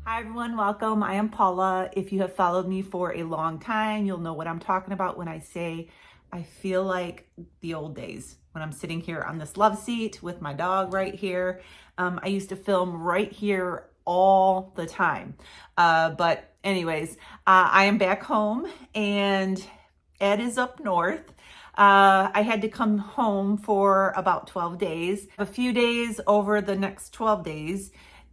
Hi everyone, welcome. I am Paula. If you have followed me for a long time, you'll know what I'm talking about when I say I feel like the old days when I'm sitting here on this love seat with my dog right here. I used to film right here all the time. But anyways, I am back home and Ed is up north. I had to come home for about 12 days. A few days over the next 12 days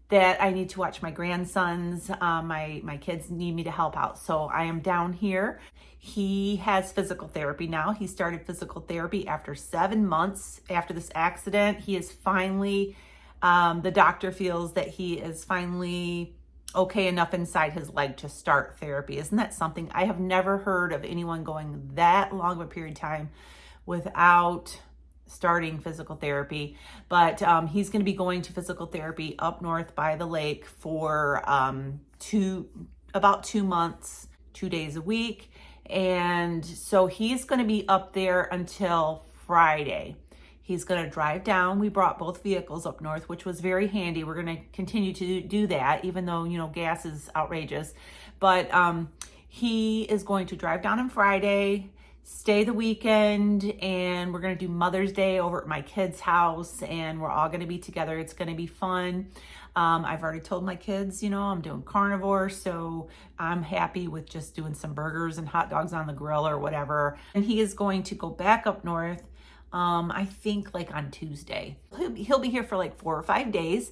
that I need to watch my grandsons. My kids need me to help out. So I am down here. He has physical therapy now. He started physical therapy after 7 months after this accident. He is finally, the doctor feels that he is finally okay enough inside his leg to start therapy. Isn't that something? I have never heard of anyone going that long of a period of time without starting physical therapy, but he's going to be going to physical therapy up north by the lake for about 2 months, 2 days a week. And so he's going to be up there until Friday. He's going to drive down. We brought both vehicles up north, which was very handy. We're going to continue to do that, even though, gas is outrageous. But he is going to drive down on Friday, stay the weekend, and we're going to do Mother's Day over at my kids' house, and we're all going to be together. It's going to be fun. I've already told my kids, I'm doing carnivore, so I'm happy with just doing some burgers and hot dogs on the grill or whatever. And he is going to go back up north, I think like on Tuesday. He'll be here for like 4 or 5 days.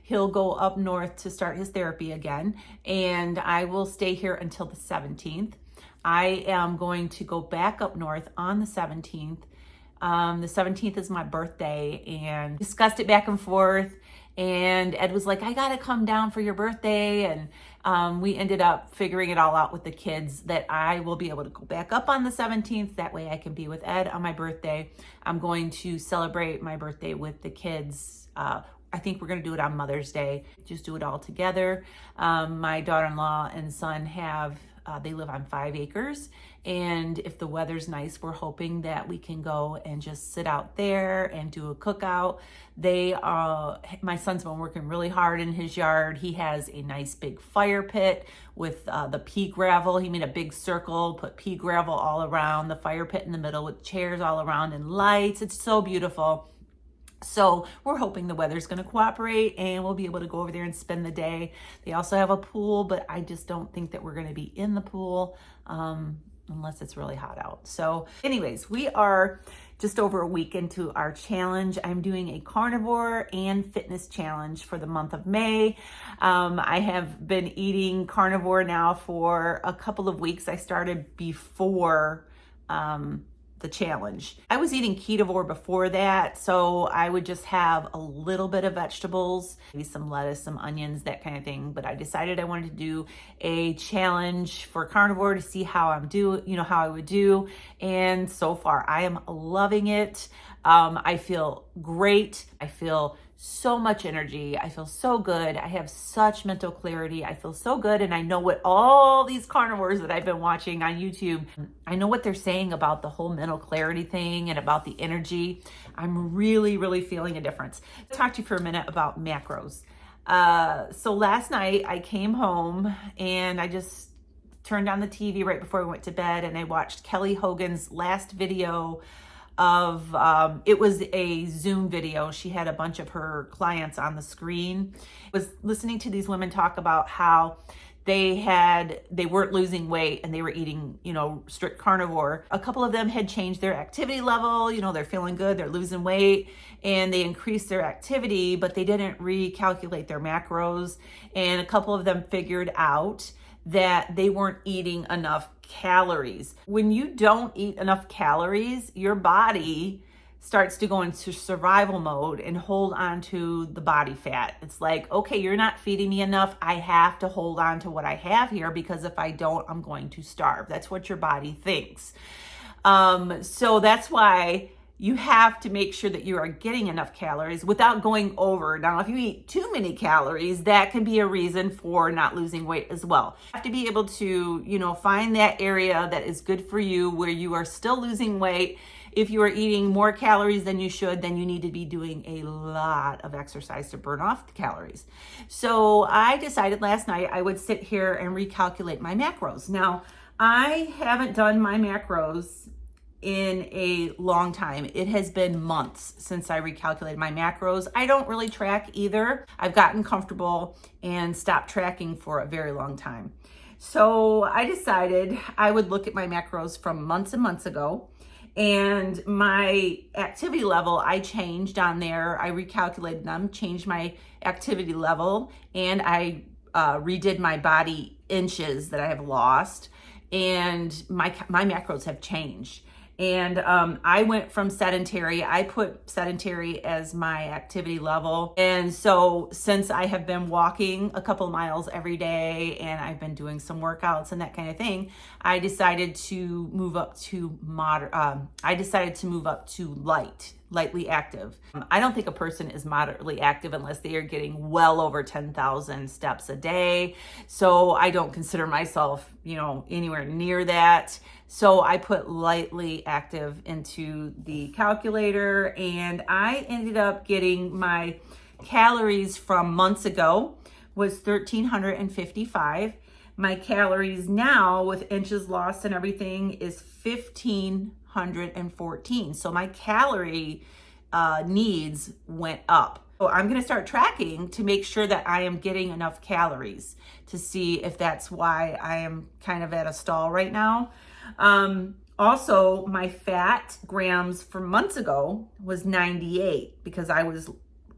He'll go up north to start his therapy again, and I will stay here until the 17th. I am going to go back up north on the 17th. The 17th is my birthday, and discussed it back and forth. And Ed was like, I got to come down for your birthday. And we ended up figuring it all out with the kids that I will be able to go back up on the 17th. That way I can be with Ed on my birthday. I'm going to celebrate my birthday with the kids. I think we're going to do it on Mother's Day. Just do it all together. My daughter-in-law and son they live on 5 acres, and if the weather's nice, we're hoping that we can go and just sit out there and do a cookout. My son's been working really hard in his yard. He has a nice big fire pit with the pea gravel. He made a big circle, put pea gravel all around the fire pit in the middle with chairs all around and lights. It's so beautiful. So we're hoping the weather's going to cooperate and we'll be able to go over there and spend the day. They also have a pool, but I just don't think that we're going to be in the pool unless it's really hot out. So anyways, we are just over a week into our challenge. I'm doing a carnivore and fitness challenge for the month of May. I have been eating carnivore now for a couple of weeks. I started before the challenge. I was eating ketovore before that, so I would just have a little bit of vegetables, maybe some lettuce, some onions, that kind of thing. But I decided I wanted to do a challenge for carnivore to see how how I would do. And so far, I am loving it. I feel great. I feel so much energy. I feel so good. I have such mental clarity. I feel so good. And I know what all these carnivores that I've been watching on YouTube, I know what they're saying about the whole mental clarity thing and about the energy. I'm really, really feeling a difference. I'll talk to you for a minute about macros. So last night I came home and I just turned on the TV right before I went to bed, and I watched Kelly Hogan's last video of it was a Zoom video. She had a bunch of her clients on the screen. I was listening to these women talk about how they weren't losing weight and they were eating, strict carnivore. A couple of them had changed their activity level. They're feeling good, they're losing weight, and they increased their activity, but they didn't recalculate their macros. And a couple of them figured out that they weren't eating enough calories. When you don't eat enough calories, your body starts to go into survival mode and hold on to the body fat. It's like, okay, you're not feeding me enough. I have to hold on to what I have here, because if I don't, I'm going to starve. That's what your body thinks. So that's why you have to make sure that you are getting enough calories without going over. Now, if you eat too many calories, that can be a reason for not losing weight as well. You have to be able to, find that area that is good for you where you are still losing weight. If you are eating more calories than you should, then you need to be doing a lot of exercise to burn off the calories. So I decided last night I would sit here and recalculate my macros. Now, I haven't done my macros in a long time. It has been months since I recalculated my macros. I don't really track either. I've gotten comfortable and stopped tracking for a very long time. So I decided I would look at my macros from months and months ago, and my activity level I changed on there. I recalculated them, changed my activity level, and I redid my body inches that I have lost, and my macros have changed. And I went from sedentary. I put sedentary as my activity level. And so since I have been walking a couple miles every day and I've been doing some workouts and that kind of thing, I decided to move up to lightly active. I don't think a person is moderately active unless they are getting well over 10,000 steps a day. So I don't consider myself, anywhere near that. So I put lightly active into the calculator, and I ended up getting my calories from months ago was 1,355. My calories now with inches lost and everything is 1,514. So my calorie needs went up. So I'm going to start tracking to make sure that I am getting enough calories, to see if that's why I am kind of at a stall right now. Also, my fat grams from months ago was 98 because I was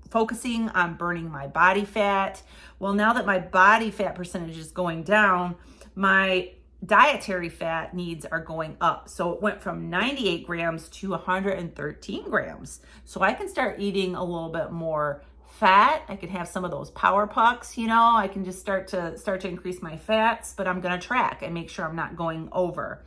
focusing on burning my body fat. Well, now that my body fat percentage is going down, my dietary fat needs are going up. So it went from 98 grams to 113 grams. So I can start eating a little bit more fat. I can have some of those power pucks, I can just start to increase my fats, but I'm going to track and make sure I'm not going over.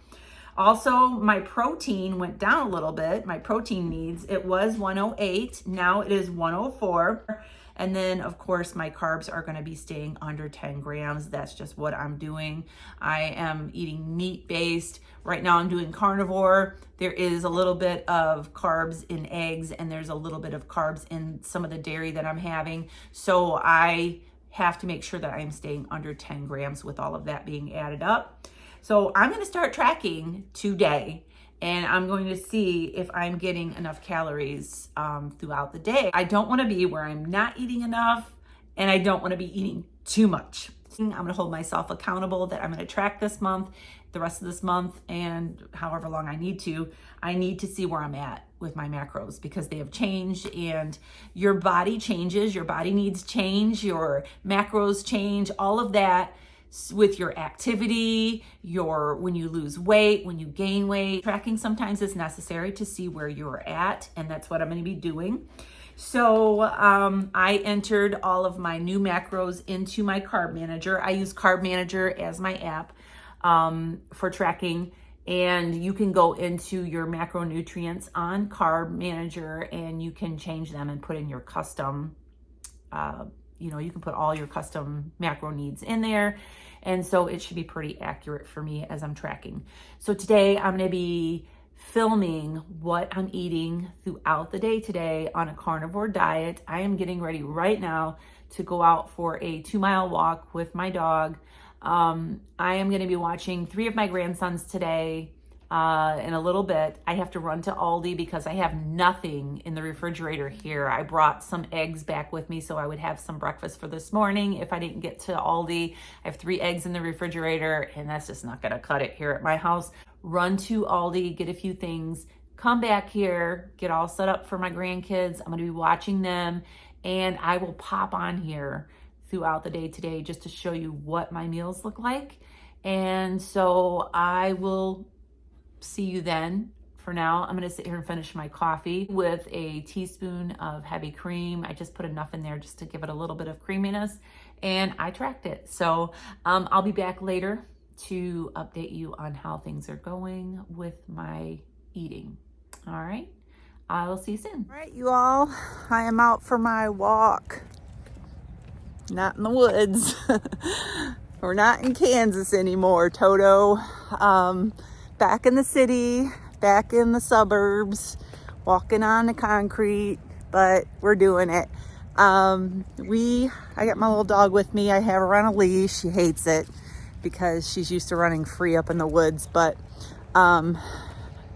Also, my protein went down a little bit. My protein needs, it was 108. Now it is 104. And then, of course, my carbs are going to be staying under 10 grams. That's just what I'm doing. I am eating meat-based. Right now I'm doing carnivore. There is a little bit of carbs in eggs, and there's a little bit of carbs in some of the dairy that I'm having. So I have to make sure that I'm staying under 10 grams with all of that being added up. So I'm going to start tracking today, and I'm going to see if I'm getting enough calories throughout the day. I don't want to be where I'm not eating enough, and I don't want to be eating too much. I'm going to hold myself accountable that I'm going to track this month, the rest of this month, and however long I need to. I need to see where I'm at with my macros because they have changed, and your body changes, your body needs change, your macros change, all of that. With your activity, when you lose weight, when you gain weight. Tracking sometimes is necessary to see where you're at, and that's what I'm going to be doing. So I entered all of my new macros into my Carb Manager. I use Carb Manager as my app for tracking, and you can go into your macronutrients on Carb Manager and you can change them and put in your custom you can put all your custom macro needs in there. And so it should be pretty accurate for me as I'm tracking. So today I'm going to be filming what I'm eating throughout the day today on a carnivore diet. I am getting ready right now to go out for a 2-mile walk with my dog. I am going to be watching 3 of my grandsons today. In a little bit. I have to run to Aldi because I have nothing in the refrigerator here. I brought some eggs back with me so I would have some breakfast for this morning if I didn't get to Aldi. I have 3 eggs in the refrigerator, and that's just not going to cut it here at my house. Run to Aldi, get a few things, come back here, get all set up for my grandkids. I'm going to be watching them, and I will pop on here throughout the day today just to show you what my meals look like. And so I will see you then. For now, I'm going to sit here and finish my coffee with a teaspoon of heavy cream. I just put enough in there just to give it a little bit of creaminess, and I tracked it. So I'll be back later to update you on how things are going with my eating. All right. I will see you soon. All right, you all, I am out for my walk. Not in the woods. We're not in Kansas anymore, Toto. Back in the city, back in the suburbs, walking on the concrete, but we're doing it. I got my little dog with me. I have her on a leash. She hates it because she's used to running free up in the woods. But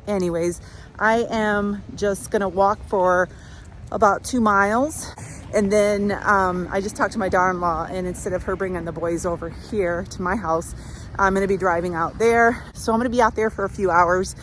anyways, I am just gonna walk for about 2 miles. And then I just talked to my daughter-in-law, and instead of her bringing the boys over here to my house, I'm gonna be driving out there. So I'm gonna be out there for a few hours.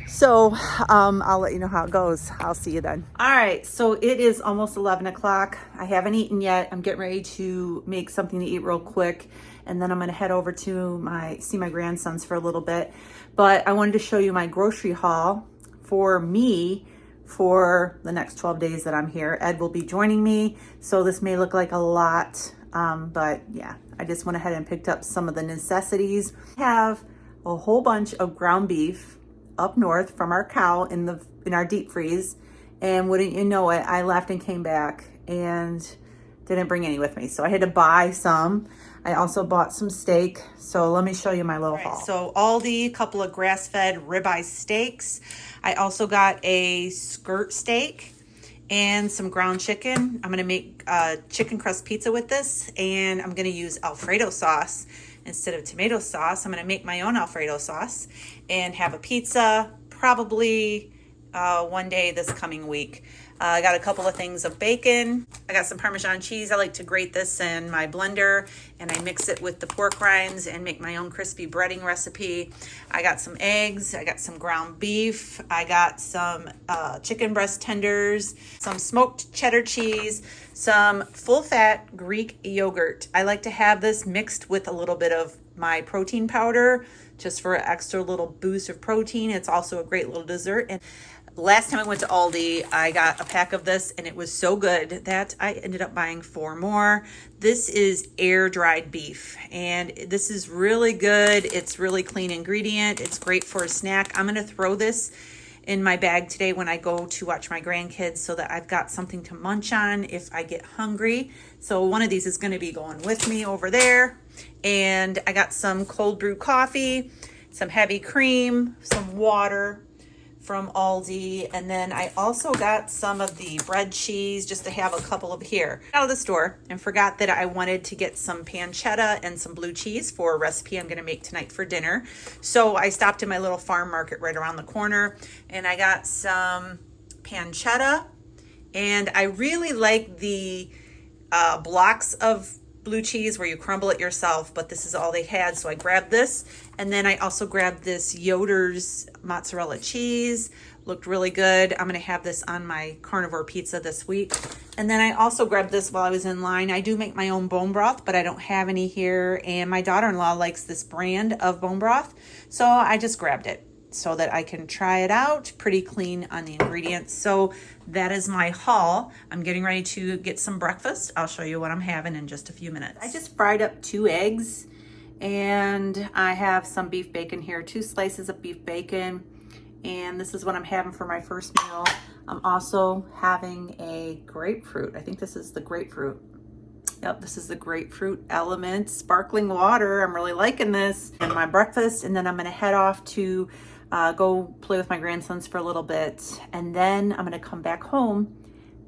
So I'll let you know how it goes. I'll see you then. All right, so it is almost 11 o'clock. I haven't eaten yet. I'm getting ready to make something to eat real quick. And then I'm gonna head over to see my grandsons for a little bit. But I wanted to show you my grocery haul for me for the next 12 days that I'm here. Ed will be joining me, so this may look like a lot, but yeah, I just went ahead and picked up some of the necessities. I have a whole bunch of ground beef up north from our cow in our deep freeze, and wouldn't you know it, I left and came back and didn't bring any with me, so I had to buy some. I also bought some steak, so let me show you my little haul. So Aldi, a couple of grass-fed ribeye steaks. I also got a skirt steak and some ground chicken. I'm gonna make chicken crust pizza with this, and I'm gonna use Alfredo sauce instead of tomato sauce. I'm gonna make my own Alfredo sauce and have a pizza probably one day this coming week. I got a couple of things of bacon. I got some Parmesan cheese. I like to grate this in my blender and I mix it with the pork rinds and make my own crispy breading recipe. I got some eggs. I got some ground beef. I got some chicken breast tenders, some smoked cheddar cheese, some full-fat Greek yogurt. I like to have this mixed with a little bit of my protein powder just for an extra little boost of protein. It's also a great little dessert. And last time I went to Aldi, I got a pack of this and it was so good that I ended up buying 4 more. This is air dried beef and this is really good. It's really clean ingredient. It's great for a snack. I'm going to throw this in my bag today when I go to watch my grandkids so that I've got something to munch on if I get hungry. So one of these is going to be going with me over there. And I got some cold brew coffee, some heavy cream, some water from Aldi, and then I also got some of the bread cheese just to have a couple of here out of the store, and forgot that I wanted to get some pancetta and some blue cheese for a recipe I'm going to make tonight for dinner. So I stopped in my little farm market right around the corner and I got some pancetta, and I really like the blocks of blue cheese where you crumble it yourself, but this is all they had, so I grabbed this. And then I also grabbed this Yoder's mozzarella cheese. Looked really good. I'm gonna have this on my carnivore pizza this week. And then I also grabbed this while I was in line. I do make my own bone broth, but I don't have any here, and my daughter-in-law likes this brand of bone broth, so I just grabbed it so that I can try it out. Pretty clean on the ingredients. So that is my haul. I'm getting ready to get some breakfast. I'll show you what I'm having in just a few minutes. I just fried up 2 eggs and I have some beef bacon here, 2 slices of beef bacon. And this is what I'm having for my first meal. I'm also having a grapefruit. I think this is the grapefruit. Yep, this is the grapefruit element sparkling water. I'm really liking this. And my breakfast, and then I'm gonna head off to go play with my grandsons for a little bit, and then I'm gonna come back home,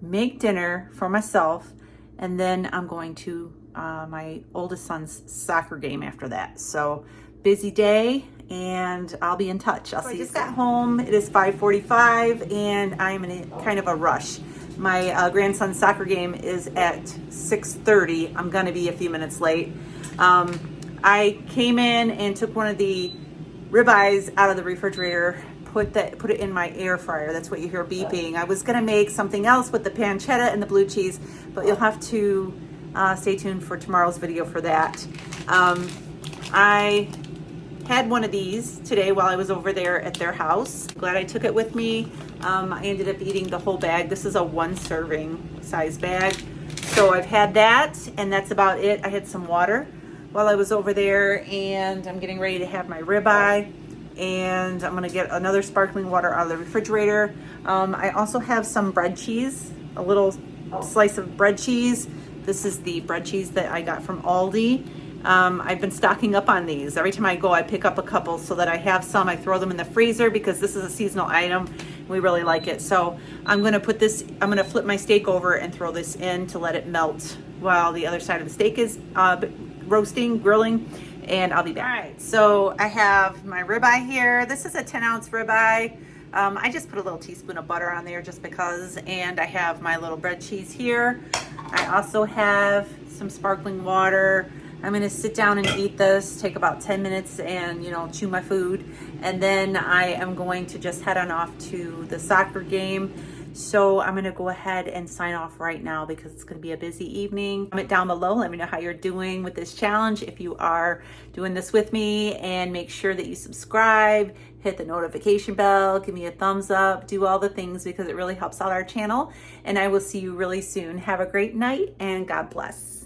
make dinner for myself, and then I'm going to my oldest son's soccer game after that. So busy day, and I'll be in touch. I'll see you soon. I just got home. It is 5:45 and I'm in kind of a rush. My grandson's soccer game is at 6:30. I'm gonna be a few minutes late. I came in and took one of the ribeyes out of the refrigerator, put it in my air fryer. That's what you hear beeping. I was gonna make something else with the pancetta and the blue cheese, but you'll have to stay tuned for tomorrow's video for that. I had one of these today while I was over there at their house. Glad I took it with me. I ended up eating the whole bag. This is a 1 serving size bag. So I've had that, and that's about it. I had some water while I was over there, and I'm getting ready to have my ribeye. and I'm gonna get another sparkling water out of the refrigerator. I also have some bread cheese, a little slice of bread cheese. This is the bread cheese that I got from Aldi. I've been stocking up on these. Every time I go, I pick up a couple so that I have some. I throw them in the freezer because this is a seasonal item. We really like it. So I'm gonna flip my steak over and throw this in to let it melt while the other side of the steak is roasting, grilling, and I'll be back. All right, so I have my ribeye here. This is a 10-ounce ribeye. I just put a little teaspoon of butter on there just because, and I have my little bread cheese here. I also have some sparkling water. I'm gonna sit down and eat this, take about 10 minutes and, chew my food. And then I am going to just head on off to the soccer game. So I'm gonna go ahead and sign off right now because it's gonna be a busy evening. Comment down below, let me know how you're doing with this challenge, if you are doing this with me, and make sure that you subscribe, hit the notification bell, give me a thumbs up, do all the things because it really helps out our channel. And I will see you really soon. Have a great night and God bless.